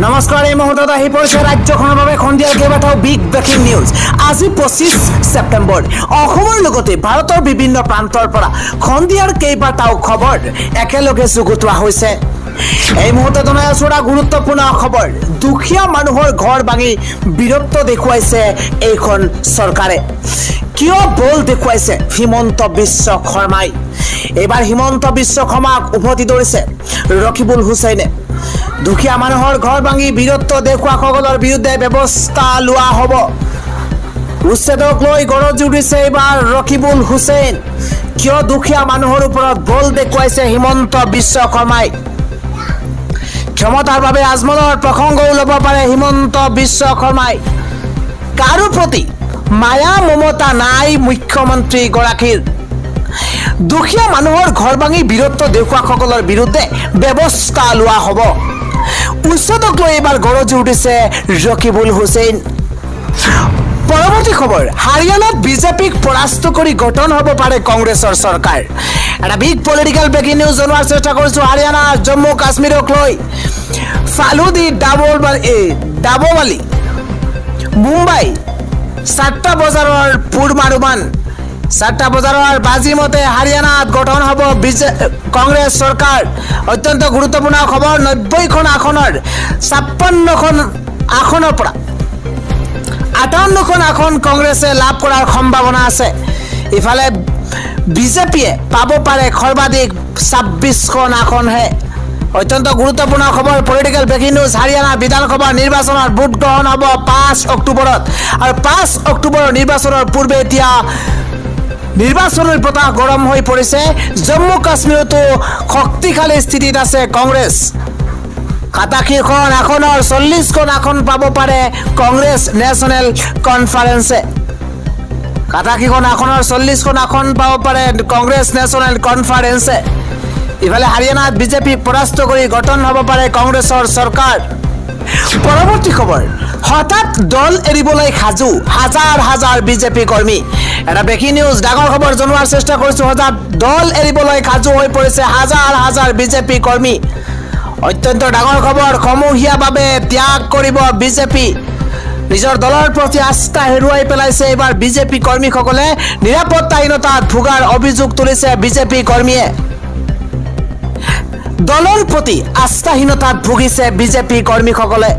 নমস্কাৰ এই মুহূৰ্তত আহি পৰিছে ৰাজ্যখনৰ বাবে খন্দিয়াৰ কেইবাটাও বিগ ব্ৰেকিং নিউজ। আজি 25 ছেপ্টেম্বৰ অসমৰ লগতে ভাৰতৰ বিভিন্ন প্ৰান্তৰ পৰা খন্দিয়াৰ কেইবাটাও খবৰ একেলগে যুগুতোৱা হৈছে। এই মুহূৰ্তত জনাই আছো এটা গুৰুত্বপূৰ্ণ খবৰ। দুখীয়া মানুহৰ ঘৰ ভাঙি বিৰক্ত দেখুৱাইছে এইখন চৰকাৰে। কিয় বল দেখুৱাইছে হিমন্ত বিশ্ব শৰ্মাই। এইবাৰ হিমন্ত বিশ্ব শৰ্মাক উভতি ধৰিছে ৰকিবুল হুছেইনে। দুখীয়া মানুহৰ ঘৰ ভাঙি বিৰক্ত দেখুৱাসকলৰ বিৰুদ্ধে ব্যৱস্থা লোৱা হ'ব। উচ্ছেদক লৈ গৰজি উঠিছে এইবাৰ ৰকিবুল হুছেইন। কিয় দুখীয়া মানুহৰ ওপৰত বল দেখুৱাইছে হিমন্ত বিশ্ব শৰ্মাই। ক্ষমতাৰ বাবে আজমলৰ প্ৰসংগও ল'ব পাৰে হিমন্ত বিশ্ব শৰ্মাই। কাৰো প্ৰতি মায়া মমতা নাই মুখ্যমন্ত্ৰী গৰাকীৰ। দুখীয়া মানুহৰ ঘৰ ভাঙি বিৰক্ত দেখুৱাসকলৰ বিৰুদ্ধে ব্যৱস্থা লোৱা হ'ব। উচ্ছেদক লৈ এইবাৰ গৰজি উঠিছে ৰকিবুল হুছেইন। পৰৱৰ্তী খবৰ, হাৰিয়ানাত বিজেপিক পৰাস্ত কৰি গঠন হ'ব পাৰে কংগ্ৰেছৰ চৰকাৰ। এটা বিগ পলিটিকেল ব্ৰেকিং নিউজ জনোৱাৰ চেষ্টা কৰিছো। হাৰিয়ানা জম্মু কাশ্মীৰক লৈ ফালুদি ডাবৱালি মুম্বাই 7টা বজাৰৰ পূৰ্বানুমান। 7টা বজাৰৰ বাজি মতে হাৰিয়ানাত গঠন হ'ব কংগ্ৰেছ চৰকাৰ। অত্যন্ত গুৰুত্বপূৰ্ণ খবৰ। 90খন আসনৰ 56খন আসনৰ পৰা 58খন আসন কংগ্ৰেছে লাভ কৰাৰ সম্ভাৱনা আছে। ইফালে বিজেপিয়ে পাব পাৰে সৰ্বাধিক 26খন আসনহে। অত্যন্ত গুৰুত্বপূৰ্ণ খবৰ। Political breaking news. হাৰিয়ানা বিধানসভা নিৰ্বাচনৰ ভোট গ্ৰহণ হ'ব 5 অক্টোবৰত। আৰু 5 অক্টোবৰৰ নিৰ্বাচনৰ পূৰ্বে এতিয়া নিৰ্বাচনৰ বতাহ গৰম হৈ পৰিছে। জম্মু কাশ্মীৰতো শক্তিশালী স্থিতিত আছে কংগ্ৰেছ। 87খন আসনৰ 40খন আসন পাব পাৰে কংগ্ৰেছ নেশ্যনেল কনফাৰেন্সে। 87খন আসনৰ 40খন আসন পাব পাৰে কংগ্ৰেছ নেশ্যনেল কনফাৰেন্সে। ইফালে হাৰিয়ানাত বিজেপি পৰাস্ত কৰি গঠন হ'ব পাৰে কংগ্ৰেছৰ চৰকাৰ। পৰৱৰ্তী খবৰ, হঠাৎ দল এৰিবলৈ সাজু হাজাৰ হাজাৰ বিজেপি কৰ্মী। এটা ব্ৰেকিং নিউজ, ডাঙৰ খবৰ জনোৱাৰ চেষ্টা কৰিছো। হঠাৎ দল এৰিবলৈ সাজু হৈ পৰিছে হাজাৰ হাজাৰ বিজেপি কৰ্মী। অত্যন্ত ডাঙৰ খবৰ। সমূহীয়াভাৱে ত্যাগ কৰিব বিজেপি। নিজৰ দলৰ প্ৰতি আস্থা হেৰুৱাই পেলাইছে এইবাৰ বিজেপি কৰ্মীসকলে। নিৰাপত্তাহীনতাত ভোগাৰ অভিযোগ তুলিছে বিজেপি কৰ্মীয়ে। দলৰ প্ৰতি আস্থাহীনতাত ভুগিছে বিজেপি কৰ্মীসকলে।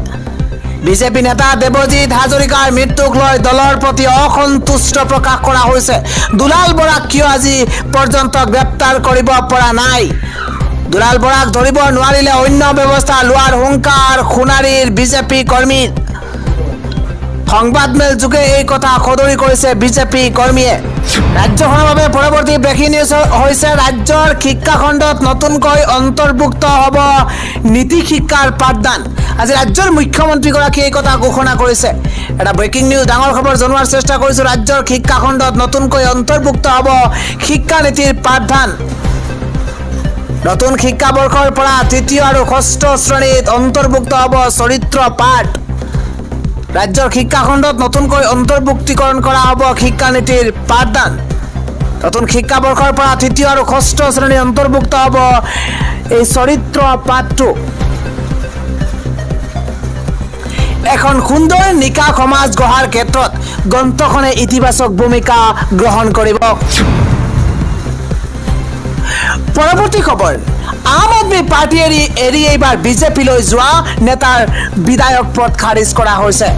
বিজেপি নেতা দেৱজিৎ হাজৰিকাৰ মৃত্যুক লৈ দলৰ প্ৰতি অসন্তুষ্ট প্ৰকাশ কৰা হৈছে। দুলাল বৰাক কিয় আজি পৰ্যন্ত গ্ৰেপ্তাৰ কৰিব পৰা নাই। দুলাল বৰাক ধৰিব নোৱাৰিলে অন্য ব্যৱস্থা লোৱাৰ হুংকাৰ সোণাৰীৰ বিজেপি কৰ্মীৰ। সংবাদমেল যোগে এই কথা সদৰি কৰিছে বিজেপি কৰ্মীয়ে। ৰাজ্যখনৰ বাবে পৰৱৰ্তী ব্ৰেকিং নিউজ হৈছে ৰাজ্যৰ শিক্ষা খণ্ডত নতুনকৈ অন্তৰ্ভুক্ত হ'ব নীতি শিক্ষাৰ পাঠদান। আজি ৰাজ্যৰ মুখ্যমন্ত্ৰীগৰাকীয়ে এই কথা ঘোষণা কৰিছে। এটা ব্ৰেকিং নিউজ, ডাঙৰ খবৰ জনোৱাৰ চেষ্টা কৰিছো। ৰাজ্যৰ শিক্ষা খণ্ডত নতুনকৈ অন্তৰ্ভুক্ত হ'ব শিক্ষা নীতিৰ পাঠদান। নতুন শিক্ষাবৰ্ষৰ পৰা 3য় আৰু 6ষ্ঠ শ্ৰেণীত অন্তৰ্ভুক্ত হ'ব চৰিত্ৰ পাঠ। ৰাজ্যৰ শিক্ষা খণ্ডত নতুনকৈ অন্তৰ্ভুক্তিকৰণ কৰা হ'ব শিক্ষা নীতিৰ পাঠদান। নতুন শিক্ষাবৰ্ষৰ পৰা 3য় আৰু 6ষ্ঠ শ্ৰেণী অন্তৰ্ভুক্ত হ'ব এই চৰিত্ৰ পাঠটো। এখন সুন্দৰ নিকা সমাজ গঢ়াৰ ক্ষেত্ৰত গ্ৰন্থখনে ইতিবাচক ভূমিকা গ্ৰহণ কৰিব। পৰৱৰ্তী খবৰ, আম আদমি পাৰ্টি এৰি এইবাৰ বিজেপিলৈ যোৱা নেতাৰ বিধায়ক পদ খাৰিজ কৰা হৈছে।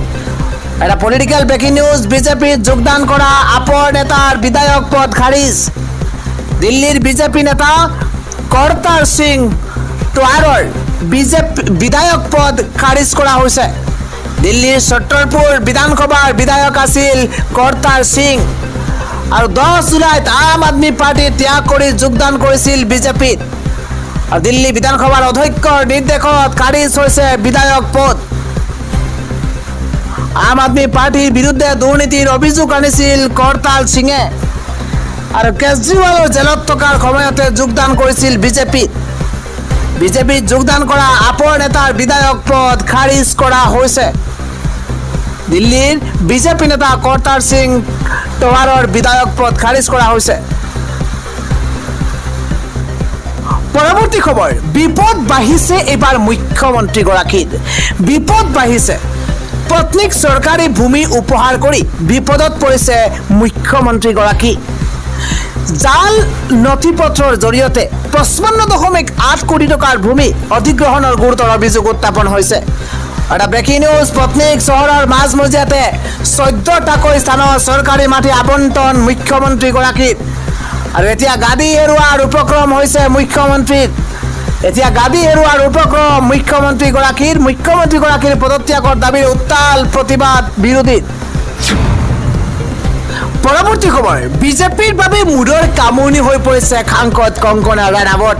এটা পলিটিকেল ব্ৰেকিং নিউজ, বিজেপিত যোগদান কৰা আপৰ নেতাৰ বিধায়ক পদ খাৰিজ। দিল্লীৰ বিজেপি নেতা কৰতাৰ সিং তোৱাৰৰ বিধায়ক পদ খাৰিজ কৰা হৈছে। দিল্লীৰ ছত্তৰপুৰ বিধানসভাৰ বিধায়ক আছিল কৰতাৰ সিং আৰু 10 জুলাইত আম আদমি পাৰ্টি ত্যাগ কৰি যোগদান কৰিছিল বিজেপিত। আৰু দিল্লী বিধানসভাৰ অধ্যক্ষৰ নিৰ্দেশত খাৰিজ হৈছে বিধায়ক পদ। আম আদমি পাৰ্টিৰ বিৰুদ্ধে দুৰ্নীতিৰ অভিযোগ আনিছিল কৰতাল সিঙে আৰু কেজৰিৱালৰ জেলত থকাৰ সময়তে যোগদান কৰিছিল বিজেপিত। বিজেপিত যোগদান কৰা আপৰ নেতাৰ বিধায়ক পদ খাৰিজ কৰা হৈছে। দিল্লীৰ বিজেপি নেতা কৰতাৰ সিং তোৱাৰৰ বিধায়ক পদ খাৰিজ কৰা হৈছে। পৰৱৰ্তী খবৰ বিপদ বাঢ়িছে এবাৰ মুখ্যমন্ত্ৰীগৰাকীৰ বিপদ বাঢ়িছে পত্নীক চৰকাৰী ভূমি উপহাৰ কৰি বিপদত পৰিছে মুখ্যমন্ত্ৰীগৰাকী জাল নথিপত্ৰৰ জৰিয়তে 55.8 কোটি টকাৰ ভূমি অধিগ্ৰহণৰ গুৰুতৰ অভিযোগ উত্থাপন হৈছে এটা ব্ৰেকিং নিউজ পত্নীক চহৰৰ মাজমজিয়াতে 14টাকৈ স্থানৰ চৰকাৰী মাটি আবণ্টন মুখ্যমন্ত্ৰীগৰাকীৰ আৰু এতিয়া গাদী হেৰুৱাৰ উপক্ৰম হৈছে মুখ্যমন্ত্ৰীৰ এতিয়া গাদী হেৰুৱাৰ উপক্ৰম মুখ্যমন্ত্ৰীগৰাকীৰ পদত্যাগৰ দাবীৰ উত্তাল প্ৰতিবাদ বিৰোধী পৰৱৰ্তী খবৰ বিজেপিৰ বাবে মূৰৰ কামুৰণি হৈ পৰিছে সাংসদ কংগনা ৰাণাৱত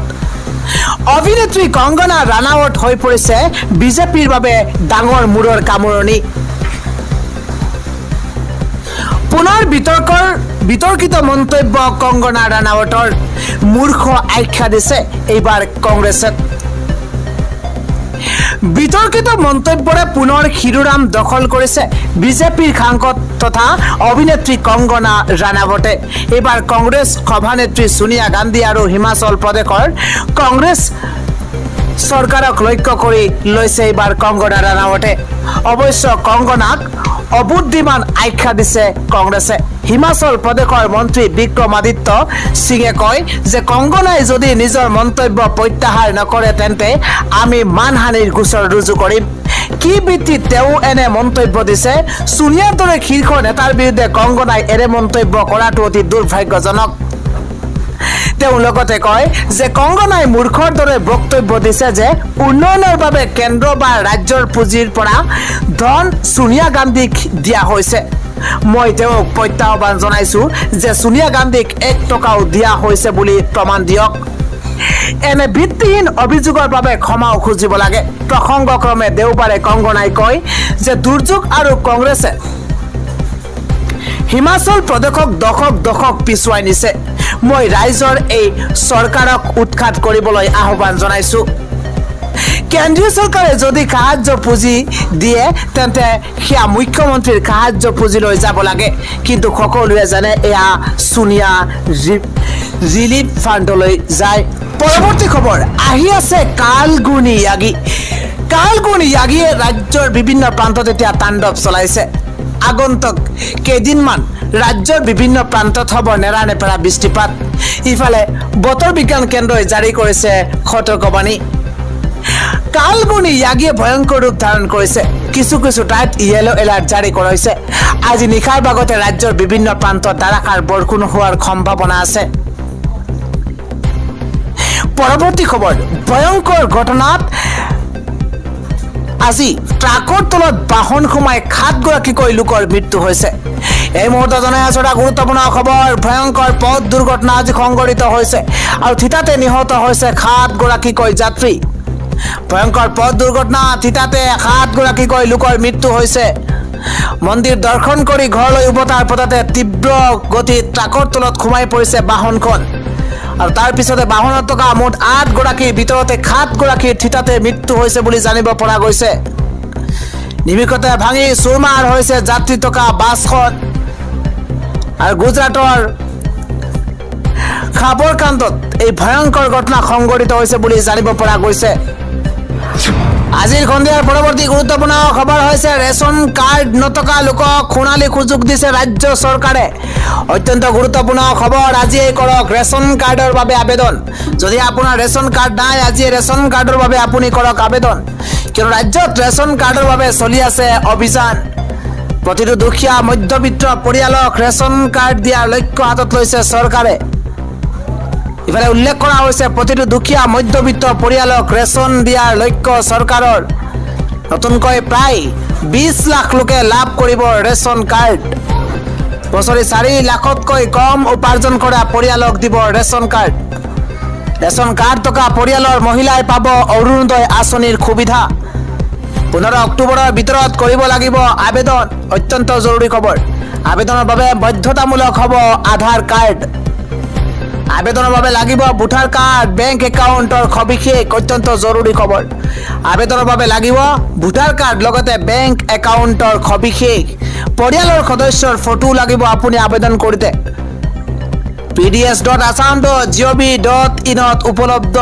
অভিনেত্ৰী কংগনা ৰাণাৱত হৈ পৰিছে বিজেপিৰ বাবে ডাঙৰ মূৰৰ কামুৰণি পুনৰ বিতৰ্কিত মন্তব্য কংগনা ৰাণাৱতৰ মূৰ্খ আখ্যা দিছে এইবাৰ কংগ্ৰেছে বিতৰ্কিত মন্তব্যৰে পুনৰ শিৰোনাম দখল কৰিছে বিজেপিৰ সাংসদ তথা অভিনেত্ৰী কংগনা ৰাণাৱতে এইবাৰ কংগ্ৰেছ সভানেত্ৰী সোনিয়া গান্ধী আৰু হিমাচল প্ৰদেশৰ কংগ্ৰেছ চৰকাৰক লক্ষ্য কৰি লৈছে এইবাৰ কংগনা ৰাণাৱতে অৱশ্য কংগনাক অবুদ্ধিমান আখ্যা দিছে কংগ্ৰেছে হিমাচল প্ৰদেশৰ মন্ত্ৰী বিক্ৰমাদিত্য সিঙে কয় যে কংগনাই যদি নিজৰ মন্তব্য প্ৰত্যাহাৰ নকৰে তেন্তে আমি মানহানিৰ গোচৰ ৰুজু কৰিম কি ভিত্তিত তেওঁ এনে মন্তব্য দিছে সোনিয়াৰ দৰে শীৰ্ষ নেতাৰ বিৰুদ্ধে কংগনাই এনে মন্তব্য কৰাটো অতি দুৰ্ভাগ্যজনক তেওঁ লগতে কয় যে কংগনাই মূৰ্খৰ দৰে বক্তব্য দিছে যে উন্নয়নৰ বাবে কেন্দ্ৰ বা ৰাজ্যৰ পুঁজিৰ পৰা ধন সোনিয়া গান্ধীক দিয়া হৈছে মই তেওঁক প্ৰত্যাহ্বান জনাইছো যে সোনিয়া গান্ধীক 1 টকাও দিয়া হৈছে বুলি প্ৰমাণ দিয়ক এনে ভিত্তিহীন অভিযোগৰ বাবে ক্ষমা খুজিব লাগে প্ৰসংগক্ৰমে দেওবাৰে কংগনাই কয় যে দুৰ্যোগ আৰু কংগ্ৰেছে হিমাচল প্ৰদেশক দশক পিছুৱাই নিছে মই ৰাইজৰ এই চৰকাৰক উৎখাত কৰিবলৈ আহ্বান জনাইছো কেন্দ্ৰীয় চৰকাৰে যদি সাহায্য পুঁজি দিয়ে তেন্তে সেয়া মুখ্যমন্ত্ৰীৰ সাহায্য পুঁজিলৈ যাব লাগে কিন্তু সকলোৱে জানে এয়া সোনিয়া ৰিলিফ ফাণ্ডলৈ যায় পৰৱৰ্তী খবৰ আহি আছে কালগুনি য়াগীয়ে ৰাজ্যৰ বিভিন্ন প্ৰান্তত এতিয়া তাণ্ডৱ চলাইছে আগন্তুক কেইদিনমান ৰাজ্যৰ বিভিন্ন প্ৰান্তত হ'ব নেৰানেপেৰা বৃষ্টিপাত ইফালে বতৰ বিজ্ঞান কেন্দ্ৰই জাৰি কৰিছে সতৰ্কবাণী কালগুনি য়াগীয়ে ভয়ংকৰ ৰূপ ধাৰণ কৰিছে কিছু ঠাইত ইয়েলো এলাৰ্ট জাৰি কৰা হৈছে আজি নিশাৰ ভাগতে ৰাজ্যৰ বিভিন্ন প্ৰান্তত ধাৰাসাৰ বৰষুণ হোৱাৰ সম্ভাৱনা আছে পৰৱৰ্তী খবৰ ভয়ংকৰ ঘটনাত আজি ট্ৰাকৰ তলত বাহন সোমাই 7 গৰাকীকৈ লোকৰ মৃত্যু হৈছে এই মুহূৰ্তত জনাই আছো এটা গুৰুত্বপূৰ্ণ খবৰ ভয়ংকৰ পথ দুৰ্ঘটনা আজি সংঘটিত হৈছে আৰু থিতাতে নিহত হৈছে 7 গৰাকীকৈ যাত্ৰী ভয়ংকৰ পথ দুৰ্ঘটনা থিতাতে 7 গৰাকীকৈ লোকৰ মৃত্যু হৈছে মন্দিৰ দৰ্শন কৰি ঘৰলৈ উভতাৰ পথতে তীব্ৰ গতিত ট্ৰাকৰ তলত সোমাই পৰিছে বাহনখন আৰু তাৰ পিছতে বাহনত থকা মুঠ 8 গৰাকীৰ ভিতৰতে 7 গৰাকীৰ থিতাতে মৃত্যু হৈছে বুলি জানিব পৰা গৈছে নিমিষতে ভাঙি চুৰমাৰ হৈছে যাত্ৰী থকা বাছখন আৰু গুজৰাটৰ খাবৰকাণ্ডত এই ভয়ংকৰ ঘটনা সংঘটিত হৈছে বুলি জানিব পৰা গৈছে আজিৰ সন্ধিয়াৰ পৰৱৰ্তী গুৰুত্বপূৰ্ণ খবৰ হৈছে ৰেচন কাৰ্ড নথকা লোকক সোণালী সুযোগ দিছে ৰাজ্য চৰকাৰে অত্যন্ত গুৰুত্বপূৰ্ণ খবৰ আজিয়ে কৰক ৰেচন কাৰ্ডৰ বাবে আবেদন যদি আপোনাৰ ৰেচন কাৰ্ড নাই আজি ৰেচন কাৰ্ডৰ বাবে আপুনি কৰক আবেদন কিয়নো ৰাজ্যত ৰেচন কাৰ্ডৰ বাবে চলি আছে অভিযান প্ৰতিটো দুখীয়া মধ্যবিত্ত পৰিয়ালক ৰেচন কাৰ্ড দিয়াৰ লক্ষ্য হাতত লৈছে চৰকাৰে ইফালে উল্লেখ কৰা হৈছে প্ৰতিটো দুখীয়া মধ্যবিত্ত পৰিয়ালক ৰেচন দিয়াৰ লক্ষ্য চৰকাৰৰ নতুনকৈ প্ৰায় 20 লাখ লোকে লাভ কৰিব ৰেচন কাৰ্ড বছৰি 4 লাখতকৈ কম উপাৰ্জন কৰা পৰিয়ালক দিব ৰেচন কাৰ্ড থকা পৰিয়ালৰ মহিলাই পাব অৰুণোদয় আঁচনিৰ সুবিধা 15 অক্টোবৰৰ ভিতৰত কৰিব লাগিব আবেদন অত্যন্ত জৰুৰী খবৰ আবেদনৰ বাবে বাধ্যতামূলক হ'ব আধাৰ কাৰ্ড আবেদনৰ বাবে লাগিব ভোটাৰ কাৰ্ড বেংক একাউণ্টৰ সবিশেষ অত্যন্ত জৰুৰী খবৰ আবেদনৰ বাবে লাগিব ভোটাৰ কাৰ্ড লগতে বেংক একাউণ্টৰ সবিশেষ পৰিয়ালৰ সদস্যৰ ফটো লাগিব আপুনি আবেদন কৰোঁতে pds.assam.gov.in উপলব্ধ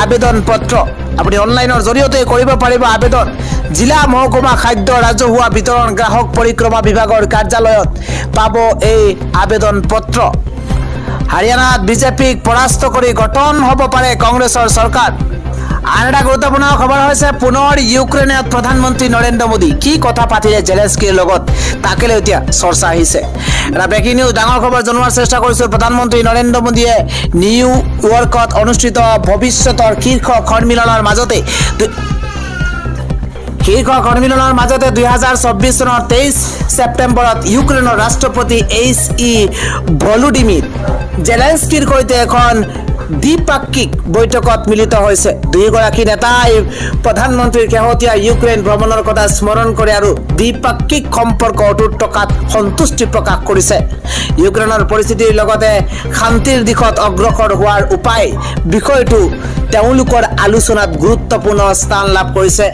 আবেদন পত্ৰ আপুনি অনলাইনৰ জৰিয়তে কৰিব পাৰিব আবেদন জিলা মহকুমা খাদ্য ৰাজহুৱা বিতৰণ গ্ৰাহক পৰিক্ৰমা বিভাগৰ কাৰ্যালয়ত পাব এই আবেদন পত্ৰ হাৰিয়ানাত বিজেপিক পৰাস্ত কৰি গঠন হ'ব পাৰে কংগ্ৰেছৰ চৰকাৰ আন এটা গুৰুত্বপূৰ্ণ খবৰ হৈছে পুনৰ ইউক্ৰেইনত প্ৰধানমন্ত্ৰী নৰেন্দ্ৰ মোদী কি কথা পাতিলে জেলেনস্কিৰ লগত তাকে লৈ এতিয়া চৰ্চা আহিছে এটা ব্ৰেকিং নিউজ ডাঙৰ খবৰ জনোৱাৰ চেষ্টা কৰিছো প্ৰধানমন্ত্ৰী নৰেন্দ্ৰ মোদীয়ে নিউ ইয়ৰ্কত অনুষ্ঠিত ভৱিষ্যতৰ শীৰ্ষ সন্মিলনৰ মাজতে 2024 চনৰ 23 ছেপ্টেম্বৰত ইউক্ৰেইনৰ ৰাষ্ট্ৰপতি এইচ.ই. ভলোডিমিৰ জেলেনস্কিৰ সৈতে এখন দ্বিপাক্ষিক বৈঠকত মিলিত হৈছে দুয়োগৰাকী নেতাই প্ৰধানমন্ত্ৰীৰ শেহতীয়া ইউক্ৰেইন ভ্ৰমণৰ কথা স্মৰণ কৰে আৰু দ্বিপাক্ষিক সম্পৰ্ক অটুট থকাত সন্তুষ্টি প্ৰকাশ কৰিছে ইউক্ৰেইনৰ পৰিস্থিতিৰ লগতে শান্তিৰ দিশত অগ্ৰসৰ হোৱাৰ উপায় বিষয়টো তেওঁলোকৰ আলোচনাত গুৰুত্বপূৰ্ণ স্থান লাভ কৰিছে